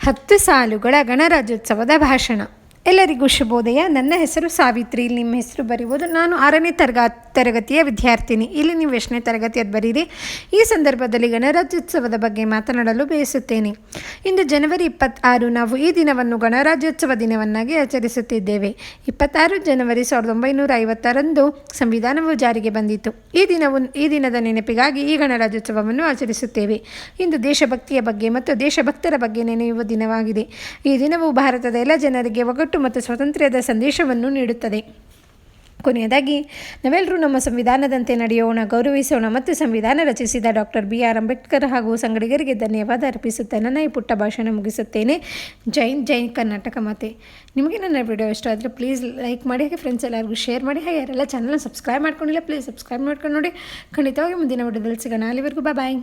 10 ಸಾಲುಗಳ ಗಣರಾಜ್ಯೋತ್ಸವದ ಭಾಷಣ. ಎಲ್ಲರಿಗೂ ಶುಭೋದಯ. ನನ್ನ ಹೆಸರು ಸಾವಿತ್ರಿ. ಇಲ್ಲಿ ನಿಮ್ಮ ಹೆಸರು ಬರೀಬೋದು. ನಾನು 6ನೇ ತರಗತಿಯ ವಿದ್ಯಾರ್ಥಿನಿ. ಇಲ್ಲಿ ನೀವು ಎಷ್ಟನೇ ತರಗತಿಯದ್ದು ಬರೀರಿ. ಈ ಸಂದರ್ಭದಲ್ಲಿ ಗಣರಾಜ್ಯೋತ್ಸವದ ಬಗ್ಗೆ ಮಾತನಾಡಲು ಬಯಸುತ್ತೇನೆ. ಇಂದು ಜನವರಿ 26. ನಾವು ಈ ದಿನವನ್ನು ಗಣರಾಜ್ಯೋತ್ಸವ ದಿನವನ್ನಾಗಿ ಆಚರಿಸುತ್ತಿದ್ದೇವೆ. 26 ಜನವರಿ 1950ರಂದು ಸಂವಿಧಾನವು ಜಾರಿಗೆ ಬಂದಿತು. ಈ ದಿನದ ನೆನಪಿಗಾಗಿ ಈ ಗಣರಾಜ್ಯೋತ್ಸವವನ್ನು ಆಚರಿಸುತ್ತೇವೆ. ಇಂದು ದೇಶಭಕ್ತಿಯ ಬಗ್ಗೆ ಮತ್ತು ದೇಶಭಕ್ತರ ಬಗ್ಗೆ ನೆನೆಯುವ ದಿನವಾಗಿದೆ. ಈ ದಿನವು ಭಾರತದ ಎಲ್ಲ ಜನರಿಗೆ ಒಗ್ಗಟ್ಟು ಮತ್ತು ಸ್ವಾತಂತ್ರ್ಯದ ಸಂದೇಶವನ್ನು ನೀಡುತ್ತದೆ. ಕೊನೆಯದಾಗಿ, ನಾವೆಲ್ಲರೂ ನಮ್ಮ ಸಂವಿಧಾನದಂತೆ ನಡೆಯೋಣ, ಗೌರವಿಸೋಣ ಮತ್ತು ಸಂವಿಧಾನ ರಚಿಸಿದ ಡಾಕ್ಟರ್ BR ಅಂಬೇಡ್ಕರ್ ಹಾಗೂ ಸಂಗಡಿಗರಿಗೆ ಧನ್ಯವಾದ ಅರ್ಪಿಸುತ್ತಾ ನನ್ನ ಈ ಪುಟ್ಟ ಭಾಷಣ ಮುಗಿಸುತ್ತೇನೆ. ಜೈ ಕರ್ನಾಟಕ ಮಾತೆ. ನಿಮಗೆ ನನ್ನ ವಿಡಿಯೋ ಇಷ್ಟ ಆದರೆ ಪ್ಲೀಸ್ ಲೈಕ್ ಮಾಡಿ, ಹಾಗೆ ಫ್ರೆಂಡ್ಸ್ ಎಲ್ಲರಿಗೂ ಶೇರ್ ಮಾಡಿ. ಹಾಗೆ ಯಾರೆಲ್ಲ ಚಾನಲ್ನ ಸಬ್ಸ್ಕ್ರೈಬ್ ಮಾಡ್ಕೊಂಡಿಲ್ಲ ಪ್ಲೀಸ್ ಸಬ್ಸ್ಕ್ರೈಬ್ ಮಾಡ್ಕೊಂಡು ನೋಡಿ. ಖಂಡಿತವಾಗಿ ಮುಂದಿನ ವಿಡಿಯೋದಲ್ಲಿ ಸಿಗೋಣ. ಅಲ್ಲಿವರೆಗೂ ಬಾಯ್.